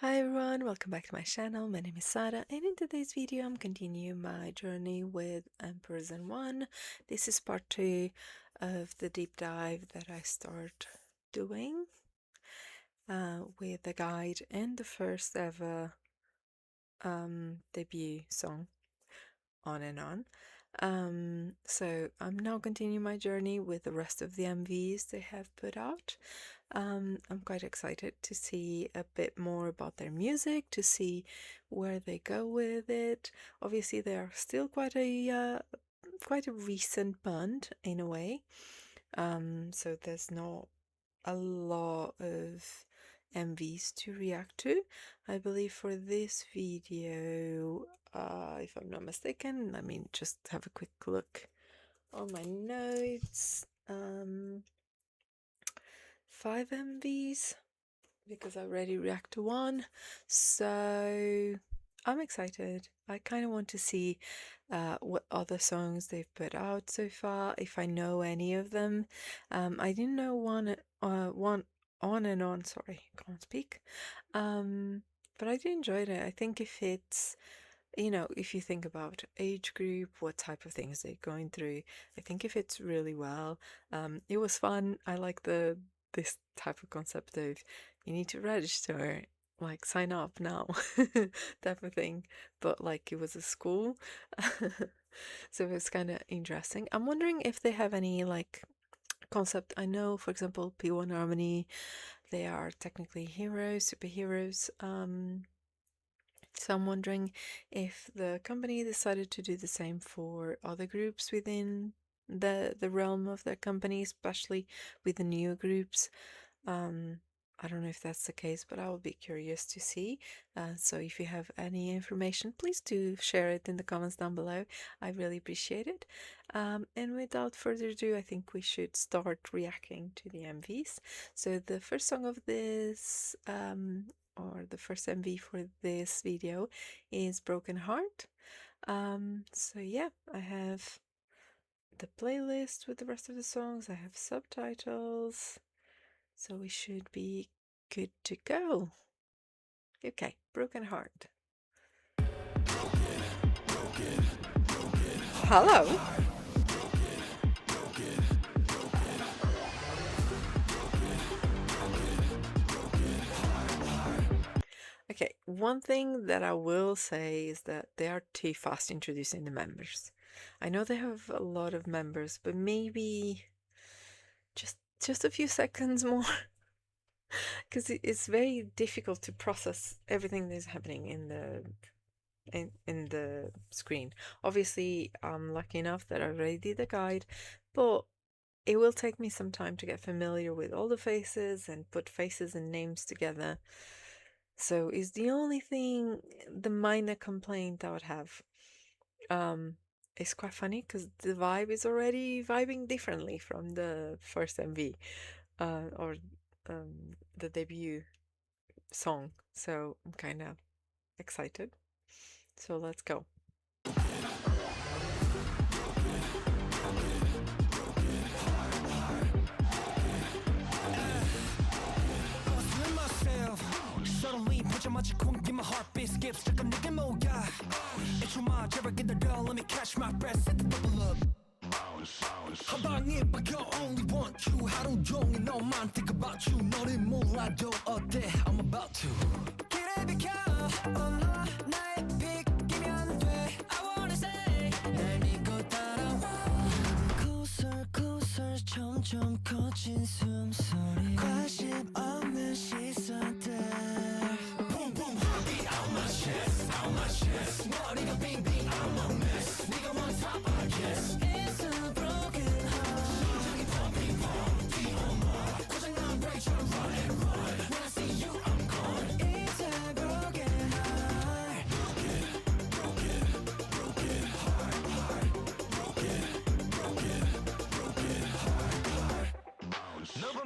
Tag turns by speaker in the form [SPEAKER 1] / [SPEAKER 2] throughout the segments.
[SPEAKER 1] Hi everyone, welcome back to my channel. My name is Sarah, and in today's video I'm continuing my journey with Ampers&One. This is part 2 of the deep dive that I start doing with the guide and the first ever debut song, On and On. So I'm now continuing my journey with the rest of the MVs they have put out. I'm quite excited to see a bit more about their music, to see where they go with it. Obviously, they are still quite a recent band in a way. So there's not a lot of MVs to react to. I believe for this video, if I'm not mistaken, let me just have a quick look on my notes. 5 MVs because I already react to one, so I'm excited. I kind of want to see what other songs they've put out so far, if I know any of them. I didn't know one On and On, sorry, can't speak. But I did enjoy it. I think if it's, if you think about age group, what type of things they're going through, I think if it's really well, it was fun. I like this type of concept of you need to register, like sign up now, type of thing. But like it was a school, so it was kind of interesting. I'm wondering if they have any like concept. I know, for example, P1 Harmony, they are technically heroes, superheroes. So I'm wondering if the company decided to do the same for other groups within the realm of their company, especially with the newer groups. I don't know if that's the case, but I will be curious to see. So if you have any information, please do share it in the comments down below. I really appreciate it. And without further ado, I think we should start reacting to the MVs. So the first song of this or the first MV for this video is Broken Heart. So yeah, I have the playlist with the rest of the songs, I have subtitles, so we should be good to go. Okay, Broken Heart. Hello. Okay, one thing that I will say is that they are too fast introducing the members. I know they have a lot of members, but maybe just a few seconds more, because it's very difficult to process everything that's happening in the screen. Obviously, I'm lucky enough that I already did the guide, but it will take me some time to get familiar with all the faces and put faces and names together. So is the only thing, the minor complaint I would have. It's quite funny because the vibe is already vibing differently from the first MV or the debut song. So I'm kind of excited. So let's go.
[SPEAKER 2] Suddenly, 보자마자 쿵, my heartbeat skips. 잠깐 내게 뭐야? It's my terror, get the girl, let me catch my breath, set the bubble up. 한 방에 박혀, only want you. 하루 종일 너만 think about you. 너를 몰라도 어때? I'm about to. 길을 비켜, oh no, 나의 픽이면 돼. I wanna say, 날 믿고 따라와. Closer, closer, 점점 커진 숨소리. 관심 없는 시선들. 머리가 빙빙 I'm a mess 네가 on top I guess It's a broken heart 심장이 pumping pump 뛰어마 고장난 break처럼 run and run When I see you I'm gone It's a broken heart broken heart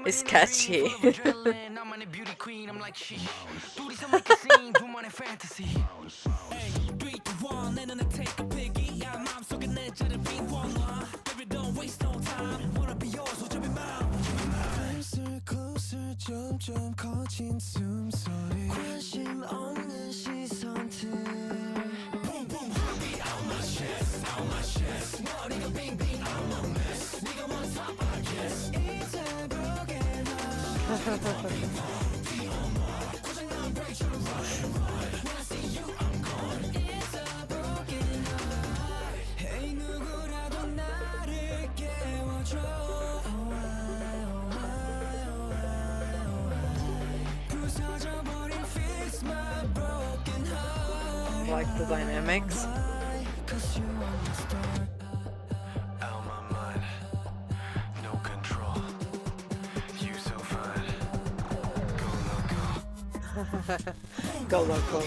[SPEAKER 1] It's catchy.
[SPEAKER 2] 나만의 beauty queen I'm like she 둘이서 make a scene 둘만의 fantasy Hey 3, 2, 1 내 눈에 take a piggy 야 마음속에 내 자를 비워놔 Baby don't waste no time Wanna be yours so jump in mouth Closer closer 점점 커진 숨소리 관심
[SPEAKER 1] Like the dynamics. Go local.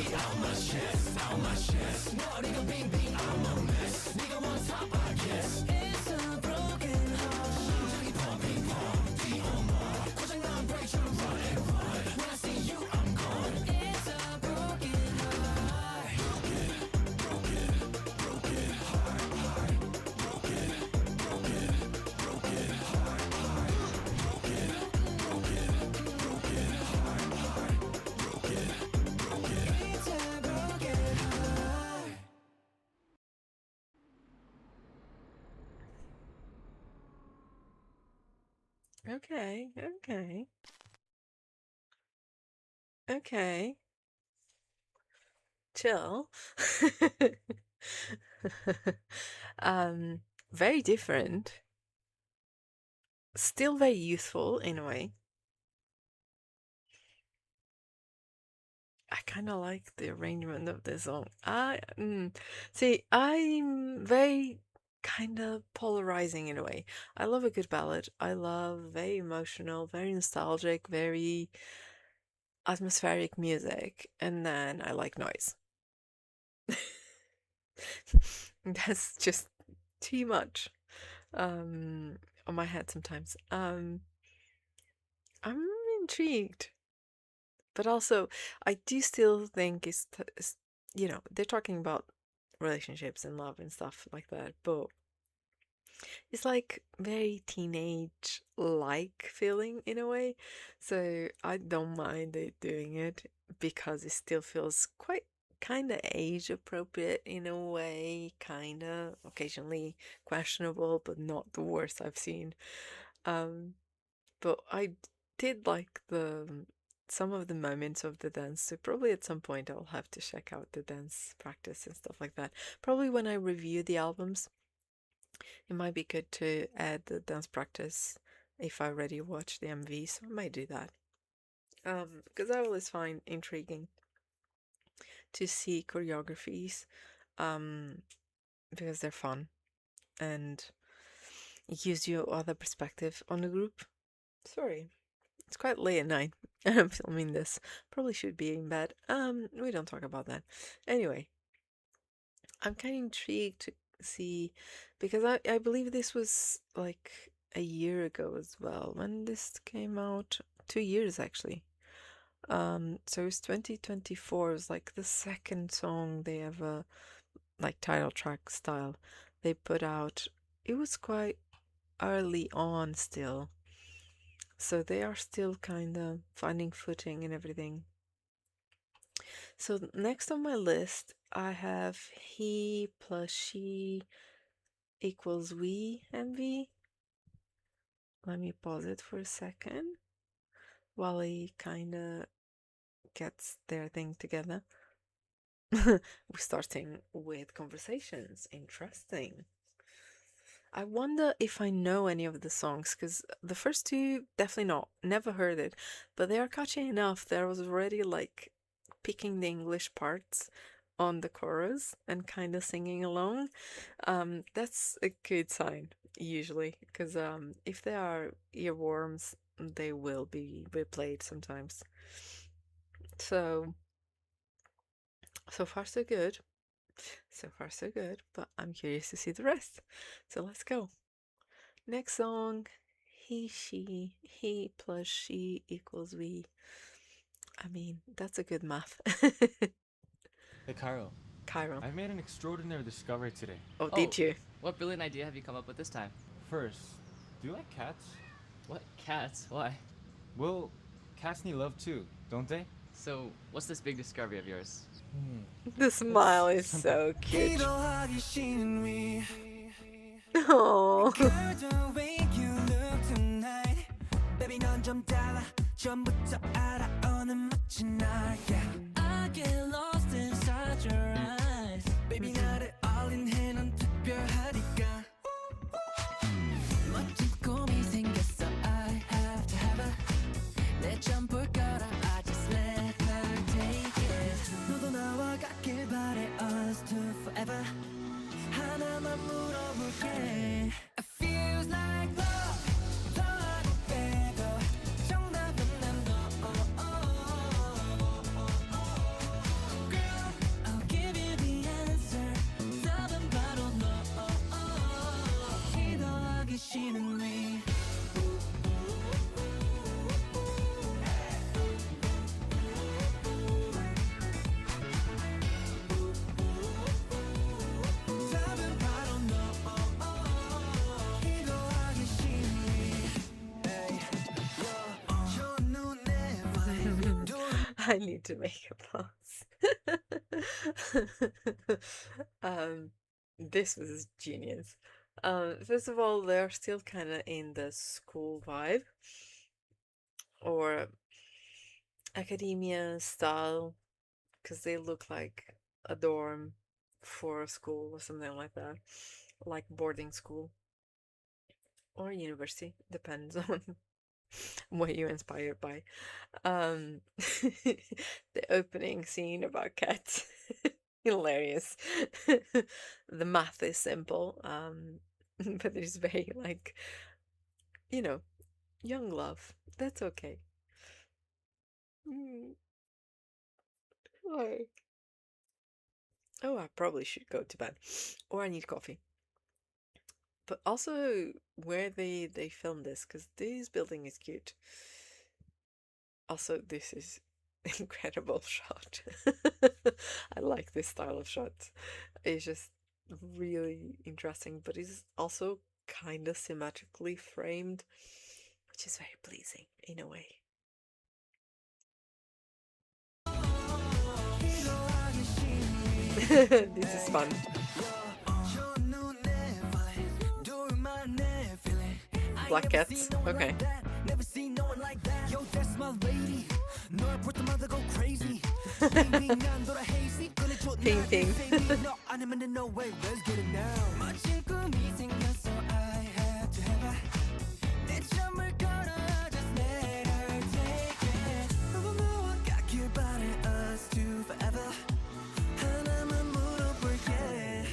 [SPEAKER 1] Okay, okay. Okay. Chill. um, very different. Still very youthful in a way. I kind of like the arrangement of the song. See, I'm very kind of polarizing in a way. I love a good ballad. I love very emotional, very nostalgic, very atmospheric music, and then I like noise. That's just too much on my head sometimes. I'm intrigued, but also I do still think it's they're talking about relationships and love and stuff like that, but it's like very teenage like feeling in a way. So I don't mind it doing it because it still feels quite kind of age appropriate in a way, kind of occasionally questionable, but not the worst I've seen. Um, but I did like the some of the moments of the dance. So probably at some point I'll have to check out the dance practice and stuff like that. Probably when I review the albums, it might be good to add the dance practice if I already watched the MV, so I might do that. Because I always find intriguing to see choreographies, um, because they're fun and it gives you other perspective on the group. Sorry, it's quite late at night and I'm filming this. Probably should be in bed. We don't talk about that. Anyway, I'm kind of intrigued to see because I believe this was like a year ago as well when this came out. 2 years actually. So it's 2024. It was like the second song they ever, like title track style, they put out. It was quite early on still. So they are still kind of finding footing and everything. So next on my list, I have he plus she equals we MV. Let me pause it for a second while he kind of gets their thing together. We're starting with conversations. Interesting. I wonder if I know any of the songs because the first two definitely not. Never heard it, but they are catchy enough that I was already like picking the English parts on the chorus and kind of singing along. That's a good sign usually because if they are earworms, they will be replayed sometimes. So far so good. So far so good, but I'm curious to see the rest. So let's go. Next song, he plus she equals we. I mean, that's a good math.
[SPEAKER 3] Hey, Cairo.
[SPEAKER 1] Chiron.
[SPEAKER 3] I've made an extraordinary discovery today.
[SPEAKER 1] Oh, did you?
[SPEAKER 4] What brilliant idea have you come up with this time?
[SPEAKER 3] First, do you like cats?
[SPEAKER 4] What? Cats? Why?
[SPEAKER 3] Well, cats need love too, don't they?
[SPEAKER 4] So, what's this big discovery of yours?
[SPEAKER 1] The smile is so cute. Oh.
[SPEAKER 2] Baby 넌 좀 달라 전부터 알아 어느 멋진 날 yeah. I get lost inside your eyes Baby 나를 all in 해 넌 특별하니까 멋진 꿈이 생겼어 I have to have her 내 전부를 걸어 I just let her take it 너도 나와 같길 바래 us two forever 하나만 물어볼게 It feels like love 더하고 빼도 정답은 난 너 Girl I'll give you the answer 답은 바로 너 기도하기 싫은 위 답은 바로 너 기도하기 싫은 위 저 눈에 vibe
[SPEAKER 1] I need to make a pause. This was genius. First of all, they're still kind of in the school vibe or academia style because they look like a dorm for a school or something like that, like boarding school or university, depends on what you're inspired by. The opening scene about cats, hilarious. The math is simple, but it's very like, young love. That's okay. Oh. Oh, I probably should go to bed, or I need coffee. But also where they filmed this, because this building is cute. Also, this is incredible shot. I like this style of shot. It's just really interesting, but it's also kind of symmetrically framed, which is very pleasing in a way. This is fun. Black cats. Okay.
[SPEAKER 2] Never seen no one like that. Yo, that's my lady. 널 볼 때마다 go crazy.
[SPEAKER 1] Ping ping.
[SPEAKER 2] No, 아니면 no way. Let's get it now. 멋진 꿈이 생겼어. I have to have her. 내 점을 걸어. Just let her take it. 너도 너와 같길 바래. Us two forever. 하나만 물어볼게.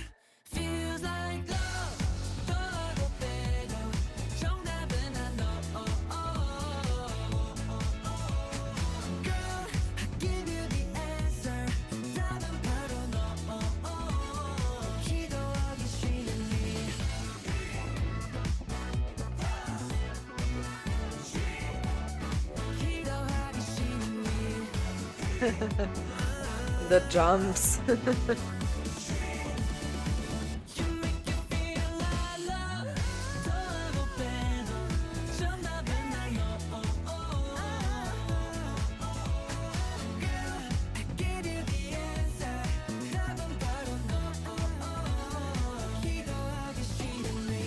[SPEAKER 2] Feels like love. 더하고 빼도 정답은 난 너. Girl, I give you the answer. 답은 바로 너. 기도하기 싫은 일. 기도하기 싫은 일.
[SPEAKER 1] The drums.
[SPEAKER 2] You make it feel like love. 더하고 빼도 정답은 난 너. Girl, I give you the answer. 답은 바로 너. 기도하기 싫은 일.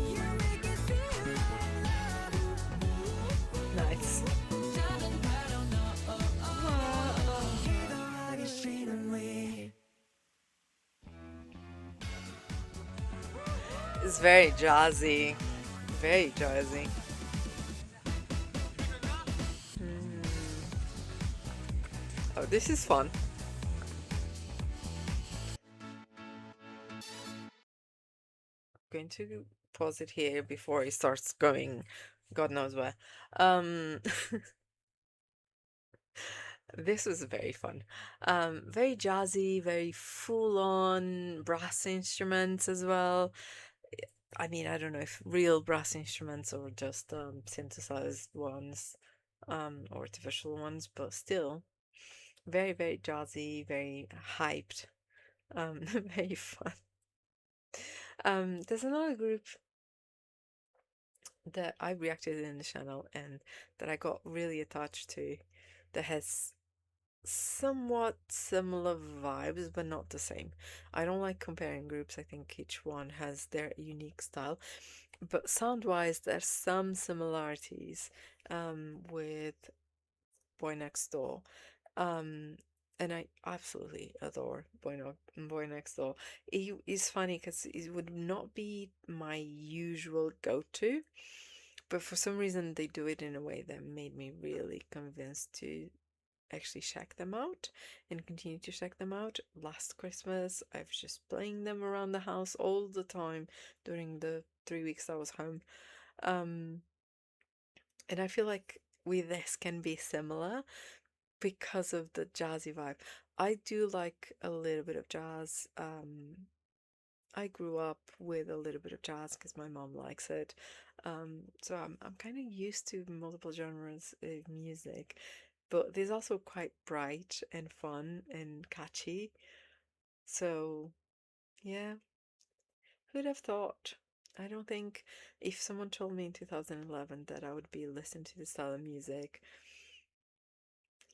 [SPEAKER 2] You make it feel like love.
[SPEAKER 1] Nice.
[SPEAKER 2] 답은 바로 너. 기도하기 싫은 일.
[SPEAKER 1] It's very jazzy. Very jazzy. Oh, this is fun. Going to pause it here before it starts going God knows where. This was very fun. Very jazzy, very full-on brass instruments as well. I mean, I don't know if real brass instruments or just synthesized ones, or artificial ones, but still very, very jazzy, very hyped, very fun. There's another group that I reacted in the channel and that I got really attached to that has somewhat similar vibes, but not the same. I don't like comparing groups. I think each one has their unique style. But sound-wise, there's some similarities with Boy Next Door. Um, and I absolutely adore Boy Next Door. It is funny because it would not be my usual go-to, but for some reason they do it in a way that made me really convinced to actually check them out and continue to check them out. Last Christmas, I was just playing them around the house all the time during the 3 weeks I was home. And I feel like with this can be similar because of the jazzy vibe. I do like a little bit of jazz. I grew up with a little bit of jazz because my mom likes it. So I'm kind of used to multiple genres of music, but there's also quite bright and fun and catchy. So yeah, who'd have thought? I don't think if someone told me in 2011 that I would be listening to this style of music,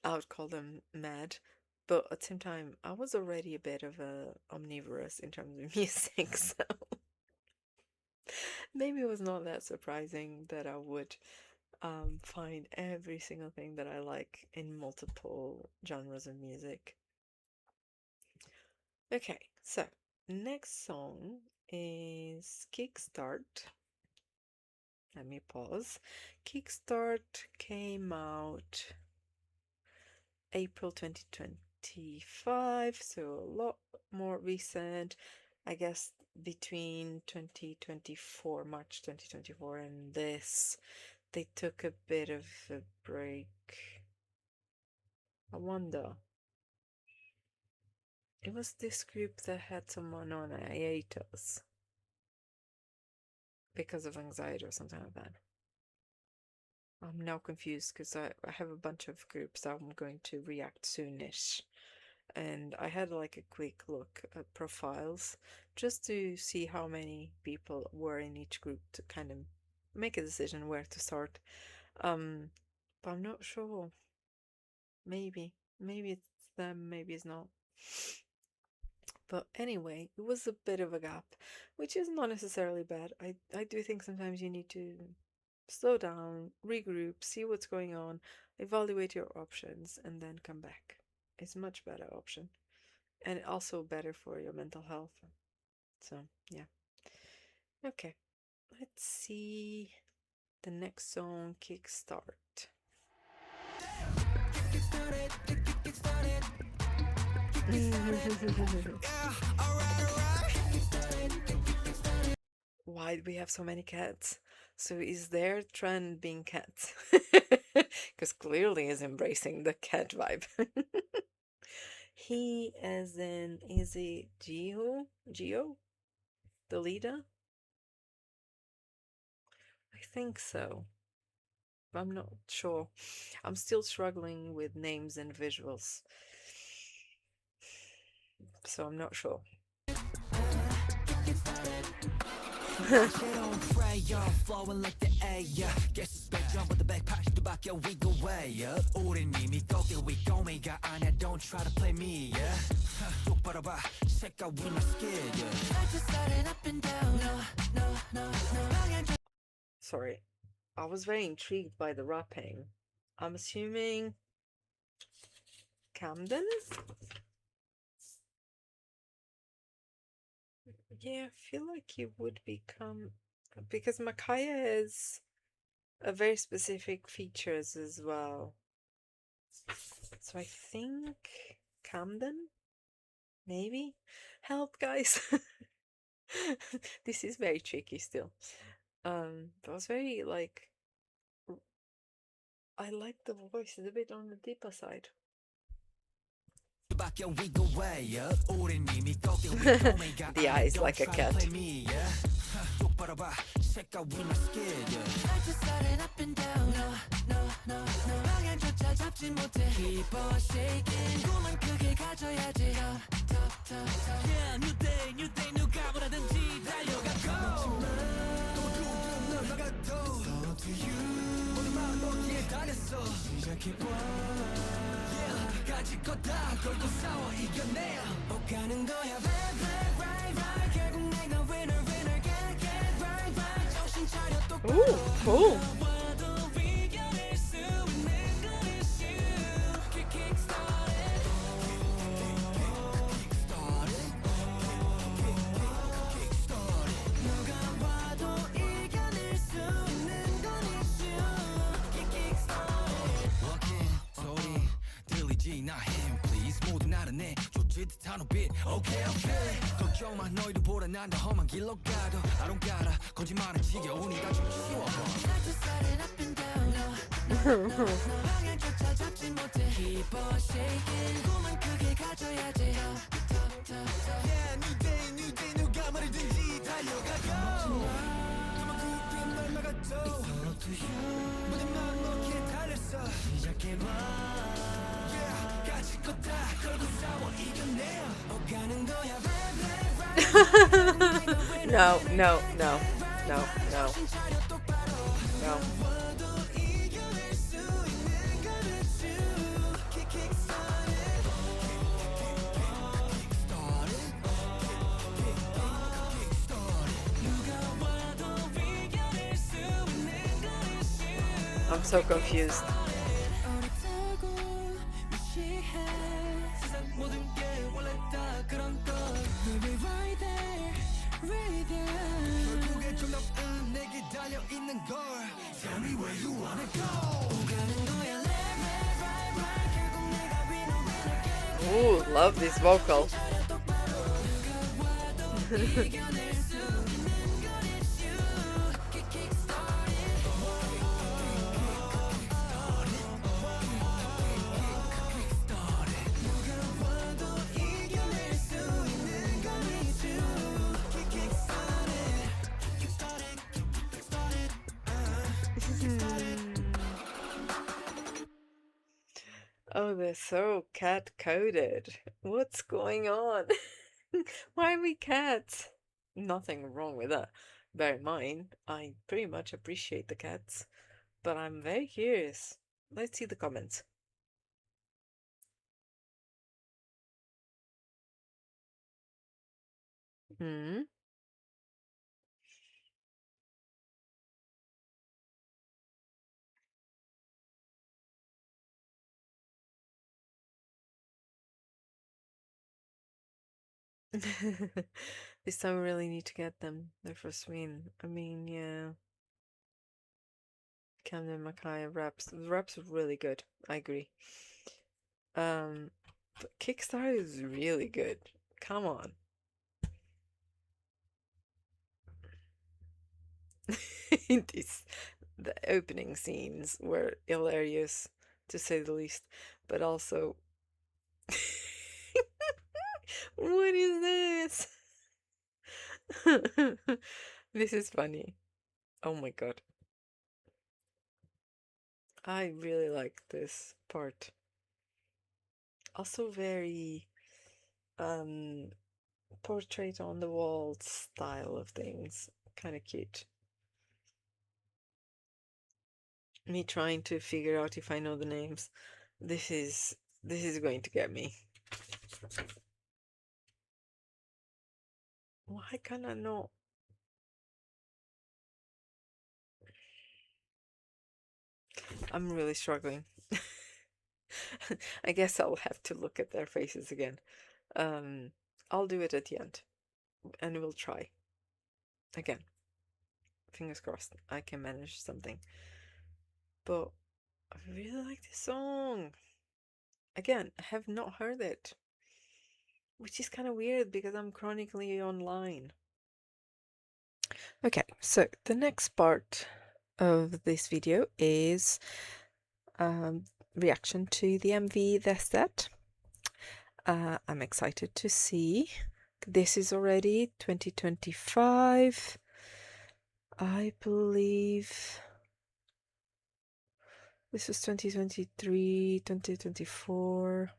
[SPEAKER 1] I would call them mad. But at the same time, I was already a bit of a omnivorous in terms of music, so maybe it was not that surprising that I would find every single thing that I like in multiple genres of music. Okay, so next song is Kickstart. Let me pause. Kickstart came out April 2025, so a lot more recent. I guess between 2024, March 2024, and this, they took a bit of a break. I wonder. It was this group that had someone on a hiatus because of anxiety or something like that. I'm now confused because I have a bunch of groups I'm going to react soonish. And I had like a quick look at profiles just to see how many people were in each group to kind of make a decision where to start. But I'm not sure. Maybe it's them, maybe it's not. But anyway, it was a bit of a gap, which is not necessarily bad. I do think sometimes you need to slow down, regroup, see what's going on, evaluate your options, and then come back. It's a much better option. And also better for your mental health. So, yeah. Okay, let's see the next song, Kickstart. Why do we have so many cats? So is their trend being cats? Because clearly is embracing the cat vibe. He as in, is it Geo? The leader? I think so. But I'm not sure. I'm still struggling with names and visuals. So I'm not sure.
[SPEAKER 2] flowing like the air. Guess it's back jump with the back patch to back, we go way up. 우린 이미 거기 we going 아니야, don't try to play me, yeah. 똑바로 봐, 색깔 we not scared, yeah. I just started up and down, no.
[SPEAKER 1] Sorry, I was very intrigued by the rapping. I'm assuming Camden? Yeah, I feel like it would become, because Makaya has a very specific features as well. So I think Camden? Maybe? Help, guys. This is very tricky still. But I was very like, I like the voice, it's a bit on the deeper side. The eyes like a cat.
[SPEAKER 2] 가질 거다 걸고 싸워 이겨내야 오가는 거야 right right right right 결국 내가 winner winner get get right right 정신 차려 똑바로
[SPEAKER 1] Ooh, cool.
[SPEAKER 2] 와도 이겨낼 수 있는 건 issue kick started 누가 와도 이겨낼 수 있는 건 issue kick started walking 소리 들리지 나 him please 모두 나를 내쫓을 듯한 빛 okay okay 걱정 마 너희들 보라 난 더 험한 길로 가도 I don't gotta 거짓말은 지겨우니까 좀 치워봐 Like to set it up and down 너 방향조차 잡지 못해 Keep on shaking 꿈은 크게 가져야지 Yeah new day new day 누가 말이든지 달려가고 그만큼 날 막아도 It's all up to you 모든 마음 놓기에 달렸어 시작해봐 Yeah 가질 거다 걸고 싸워 이겨내요 오가는 거야 right right right
[SPEAKER 1] No, no, no, no, no, no. I'm so confused. Ooh, love this vocal. Oh, they're so cat-coded. What's going on? Why are we cats? Nothing wrong with that. Bear in mind, I pretty much appreciate the cats, but I'm very curious. Let's see the comments. Hmm. This time we really need to get them. They're for swing. I mean, yeah. Camden Mackay raps. The raps are really good. I agree. But Kickstarter is really good. Come on. The opening scenes were hilarious, to say the least. But also, what is this? This is funny. Oh my god. I really like this part. Also very portrait on the wall style of things. Kind of cute. Me trying to figure out if I know the names. This is going to get me. Why can I not? I'm really struggling. I guess I'll have to look at their faces again. I'll do it at the end, and we'll try. Again, fingers crossed, I can manage something. But I really like this song. Again, I have not heard it, which is kind of weird because I'm chronically online. Okay, so the next part of this video is reaction to the MV That's That. I'm excited to see. This is already 2025. I believe this was 2023, 2024.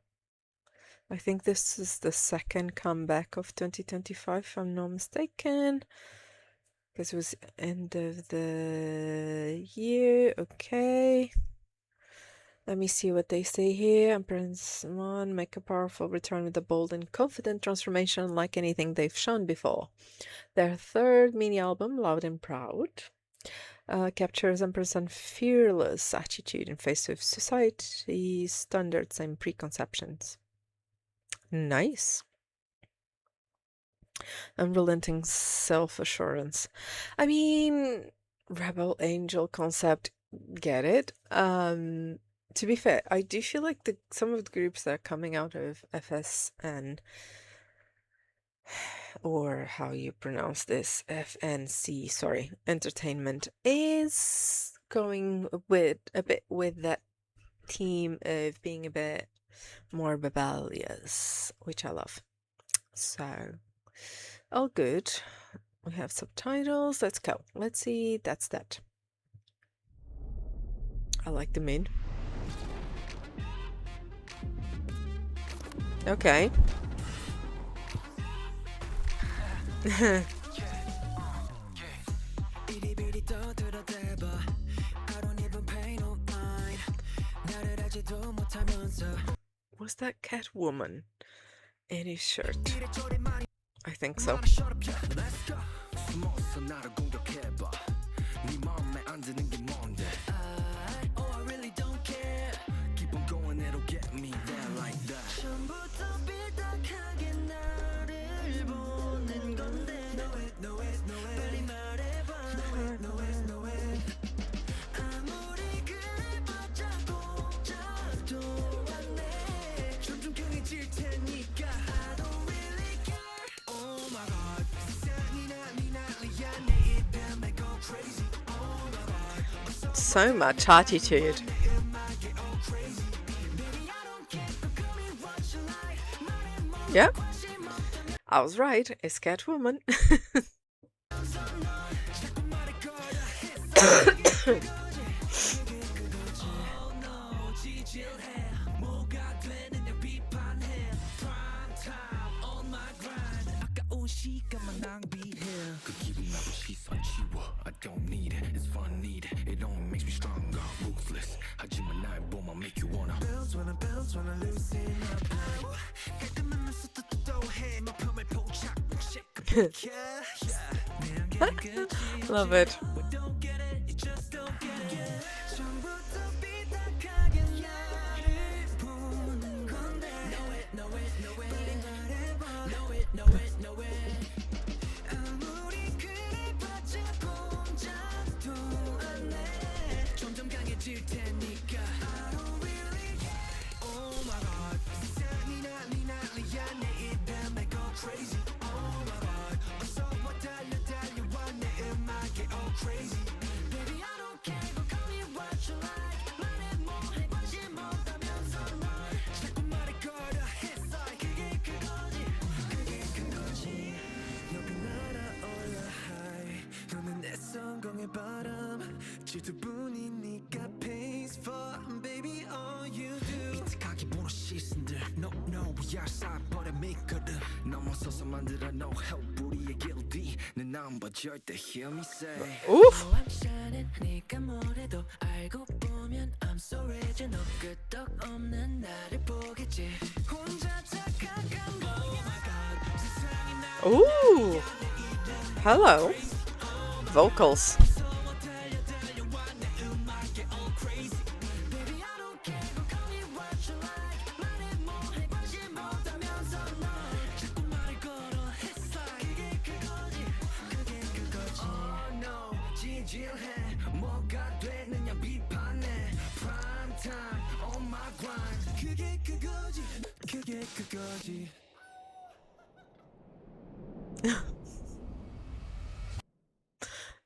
[SPEAKER 1] I think this is the second comeback of 2025, if I'm not mistaken. Because it was end of the year. Okay. Let me see what they say here. Ampers&One make a powerful return with a bold and confident transformation unlike anything they've shown before. Their third mini-album, Loud and Proud, captures Ampers&One's fearless attitude in face of society's standards and preconceptions. Nice. Unrelenting self-assurance. I mean, Rebel Angel concept, get it. To be fair, I do feel like some of the groups that are coming out of FSN, or how you pronounce this, FNC, sorry, Entertainment, is going with a bit with that theme of being a bit more rebellious, which I love. So, all good. We have subtitles. Let's go. Let's see. That's that. I like the min. Okay. Was that Catwoman in his shirt? I think so. So much attitude. Yeah, I was right. It's Catwoman.
[SPEAKER 2] I don't need it, it's fun need it only makes me stronger, ruthless. 하지만 나의 봄만 make you wanna bounce wanna loosen up.
[SPEAKER 1] Love it. Oof. Ooh. Hello. Vocals.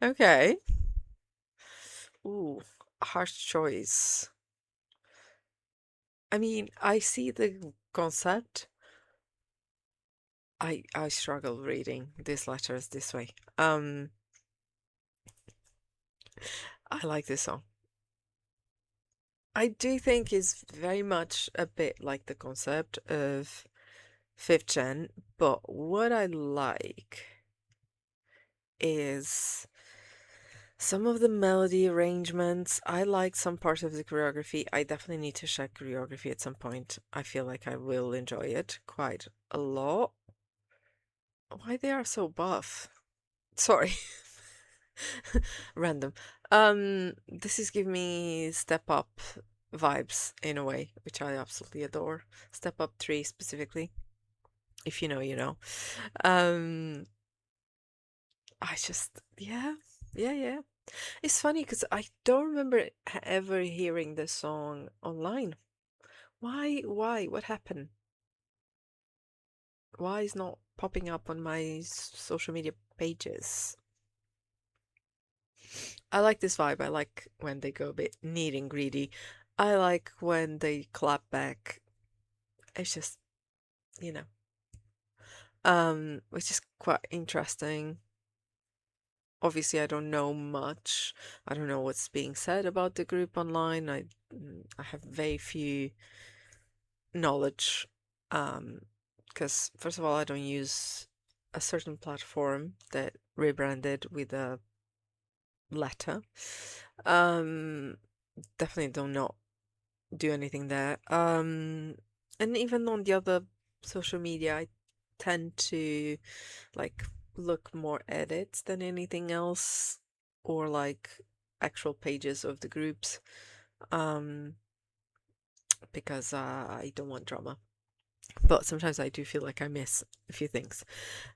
[SPEAKER 1] Okay. Ooh, harsh choice. I mean, I see the concept. I struggle reading these letters this way. I like this song. I do think it's very much a bit like the concept of 5th Gen, but what I like is Some of the melody arrangements, I like some parts of the choreography. I definitely need to check choreography at some point. I feel like I will enjoy it quite a lot. Why they are so buff? Sorry. Random. This is giving me Step Up vibes in a way, which I absolutely adore. Step Up 3 specifically. If you know, you know. I just, yeah. It's funny because I don't remember ever hearing this song online. Why? What happened? Why is not popping up on my social media pages? I like this vibe. I like when they go a bit neat and greedy. I like when they clap back. It's just, you know, which is quite interesting. Obviously, I don't know much. I don't know what's being said about the group online. I have very few knowledge, because first of all, I don't use a certain platform that rebranded with a letter. Definitely do not do anything there. And even on the other social media, I tend to like look more edits than anything else, or like actual pages of the groups, because I don't want drama. But sometimes I do feel like I miss a few things.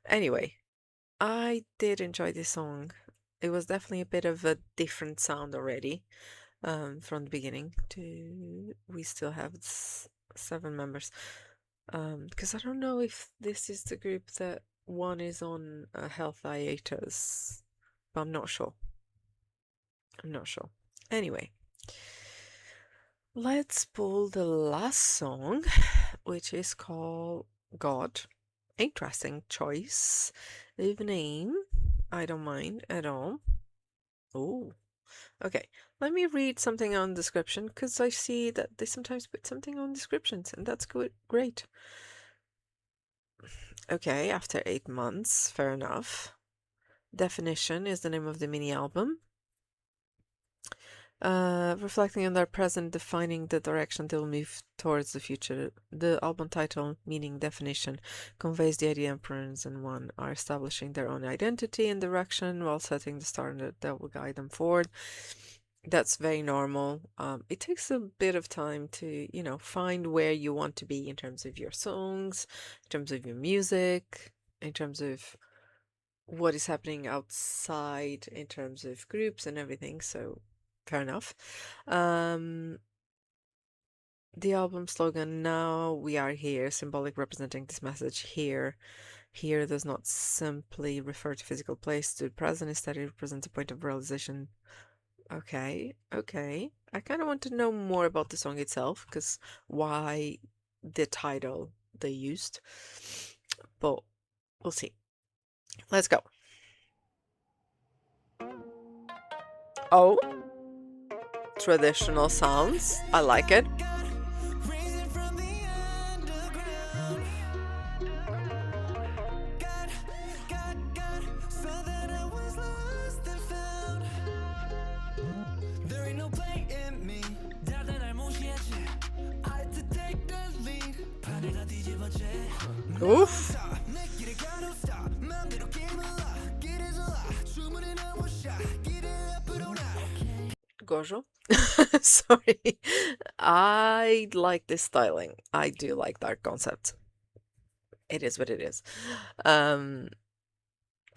[SPEAKER 1] Anyway, I did enjoy this song. It was definitely a bit of a different sound already, from the beginning to we still have 7 members. Because I don't know if this is the group that one is on a health hiatus, but I'm not sure. Anyway, let's pull the last song, which is called God. Interesting choice of name. I don't mind at all. Oh, okay. Let me read something on description because I see that they sometimes put something on descriptions, and that's good. Great. Okay, after 8 months, fair enough. Definition is the name of the mini album. Reflecting on their present, defining the direction they'll move towards the future. The album title, meaning definition, conveys the idea Ampers&One are establishing their own identity and direction while setting the standard that will guide them forward. That's very normal. It takes a bit of time to, find where you want to be in terms of your songs, in terms of your music, in terms of what is happening outside, in terms of groups and everything. So fair enough. The album slogan, "Now we are here," symbolic representing this message here. Here does not simply refer to physical place to the present, instead it represents a point of realization. Okay. I kind of want to know more about the song itself, because why the title they used. But we'll see. Let's go. Oh, traditional sounds. I like it.
[SPEAKER 2] Raising from the underground. God, so that I was lost and found. There ain't no play in me. 다들 날 무시했지. I had to take the lead. 판을 다 뒤집었지.
[SPEAKER 1] Oof.
[SPEAKER 2] 내 길에 가 don't stop. 맘대로 게임을 놔. 길에 잘라. 주문이 너무 샤. 길에 앞으로 나.
[SPEAKER 1] Gojo. Sorry. I like this styling. I do like that concept. It is what it is. I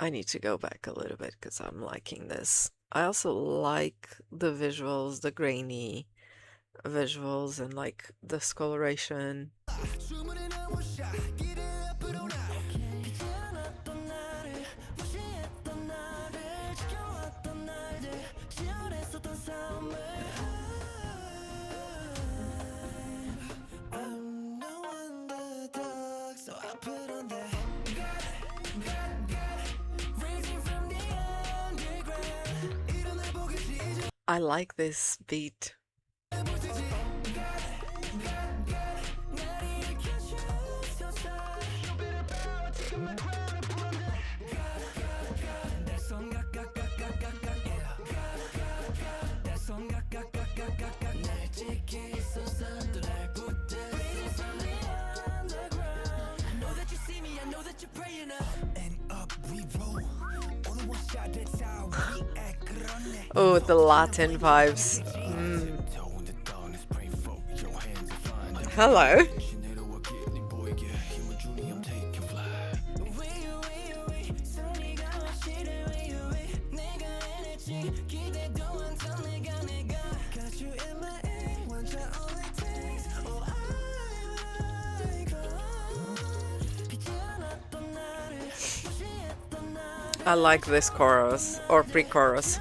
[SPEAKER 1] need to go back a little bit because I'm liking this. I also like the visuals, the grainy visuals, and like the discoloration.
[SPEAKER 2] 주문이 너무 샤. 길에 앞으로 나. 귀찮았던 나를 무시했던 나를 지켜왔던 날들 지원했었던 삶을 I'm no underdog so I put on that raising from the underground 이런 날 보겠지 이제
[SPEAKER 1] I like this beat.
[SPEAKER 2] 보시지 나를 일으켜주셔서 내 손 각, yeah.
[SPEAKER 1] Oh, the Latin vibes. Hello. I like this chorus or pre-chorus.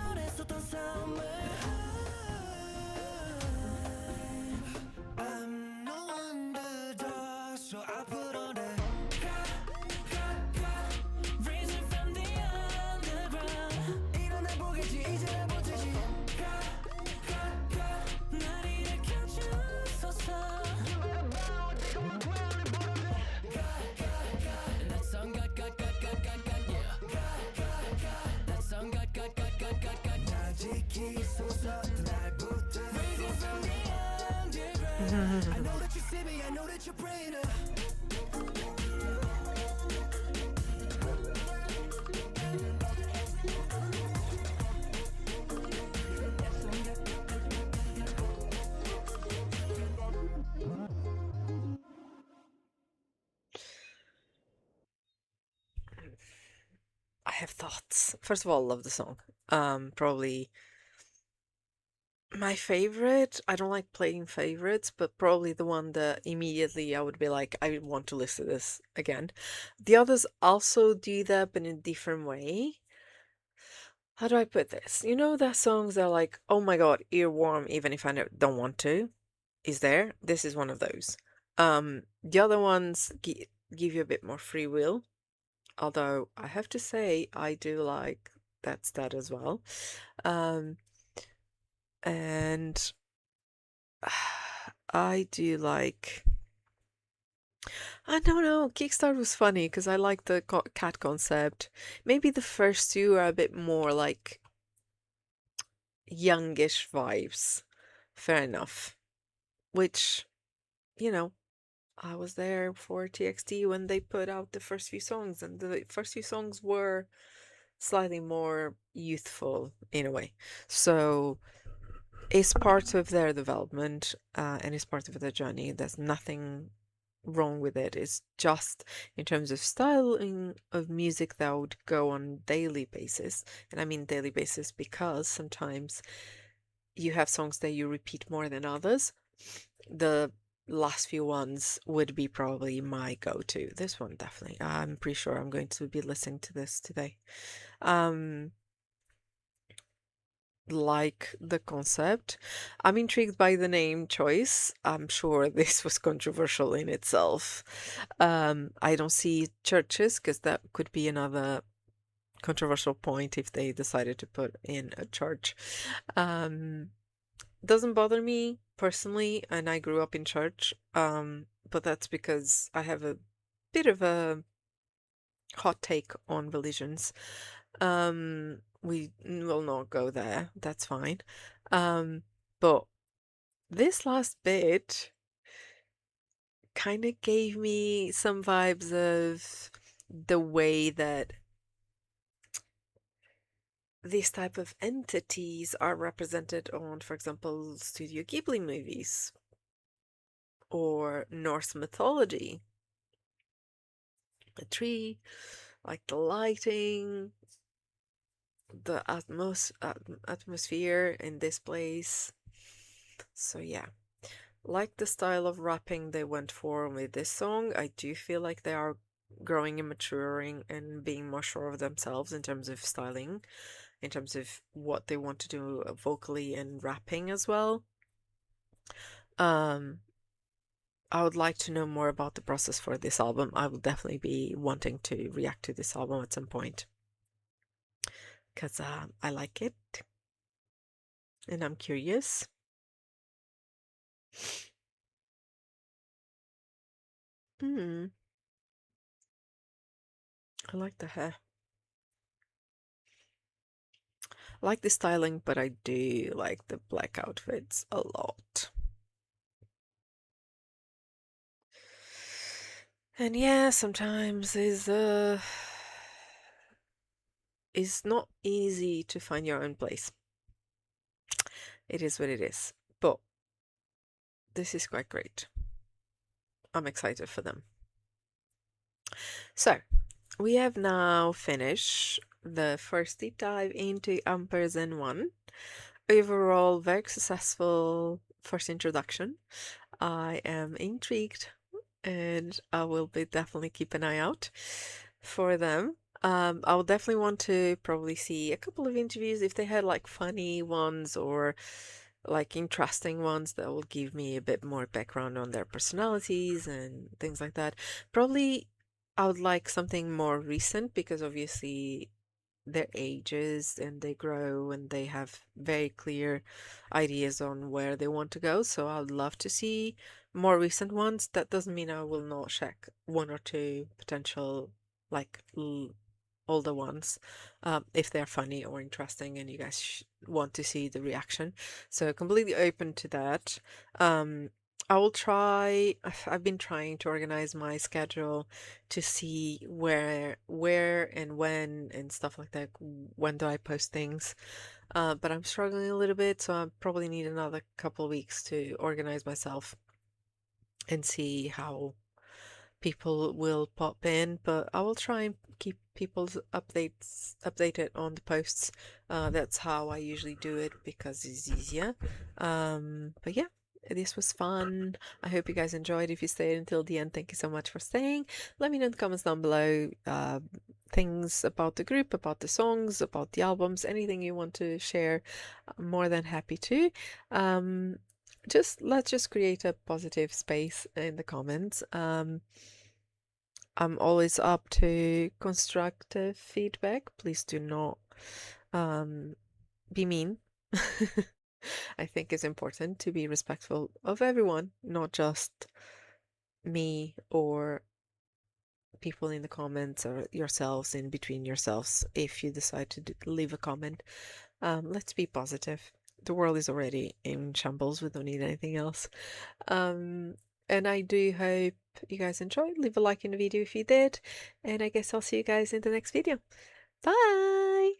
[SPEAKER 1] I have thoughts. First of all, love the song. Probably my favorite. I don't like playing favorites, but probably the one that immediately I would be like, I want to listen to this again. The others also do that, but in a different way. How do I put this? You know, that songs are like, oh my God, earworm, even if I don't want to. Is there? This is one of those. The other ones give you a bit more free will. Although I have to say, I do like that as well. Um, and I do like. I don't know. Kickstart was funny because I like the cat concept. Maybe the first two are a bit more like youngish vibes. Fair enough. Which, you know, I was there for TXT when they put out the first few songs, and the first few songs were slightly more youthful in a way. So it's part of their development, and it's part of their journey. There's nothing wrong with it. It's just in terms of styling of music that would go on daily basis. And I mean daily basis because sometimes you have songs that you repeat more than others. The last few ones would be probably my go-to. This one definitely. I'm pretty sure I'm going to be listening to this today. Like the concept. I'm intrigued by the name choice. I'm sure this was controversial in itself. I don't see churches because that could be another controversial point if they decided to put in a church. Doesn't bother me personally, and I grew up in church. But that's because I have a bit of a hot take on religions. We will not go there. That's fine. But this last bit kind of gave me some vibes of the way that these type of entities are represented on, for example, Studio Ghibli movies or Norse mythology. The tree, like the lighting, the atmosphere in this place. So yeah, like the style of rapping they went for with this song. I do feel like they are growing and maturing and being more sure of themselves in terms of styling, in terms of what they want to do vocally and rapping as well. I would like to know more about the process for this album. I will definitely be wanting to react to this album at some point because I like it and I'm curious. I like the hair. I like the styling, but I do like the black outfits a lot. And yeah, sometimes it's not easy to find your own place. it is what it is. But this is quite great. I'm excited for them. So, we have now finished the first deep dive into Ampers&One. Overall, very successful first introduction. I am intrigued and I will be definitely keep an eye out for them. I will definitely want to probably see a couple of interviews if they had like funny ones or like interesting ones that will give me a bit more background on their personalities and things like that. Probably I would like something more recent because obviously their ages and they grow and they have very clear ideas on where they want to go. So I'd love to see more recent ones. That doesn't mean I will not check one or two potential like older ones if they're funny or interesting and you guys want to see the reaction. So completely open to that. I will try. I've been trying to organize my schedule to see where and when and stuff like that. When do I post things? But I'm struggling a little bit, so I probably need another couple of weeks to organize myself and see how people will pop in. But I will try and keep people's updates updated on the posts. That's how I usually do it because it's easier. But yeah, this was fun. I hope you guys enjoyed. If you stayed until the end, thank you so much for staying. Let me know in the comments down below things about the group, about the songs, about the albums, anything you want to share. I'm more than happy to. Let's just create a positive space in the comments. I'm always up to constructive feedback. Please do not be mean. I think it's important to be respectful of everyone, not just me or people in the comments or yourselves in between yourselves. If you decide to leave a comment, let's be positive. The world is already in shambles. We don't need anything else. And I do hope you guys enjoyed. Leave a like in the video if you did. And I guess I'll see you guys in the next video. Bye!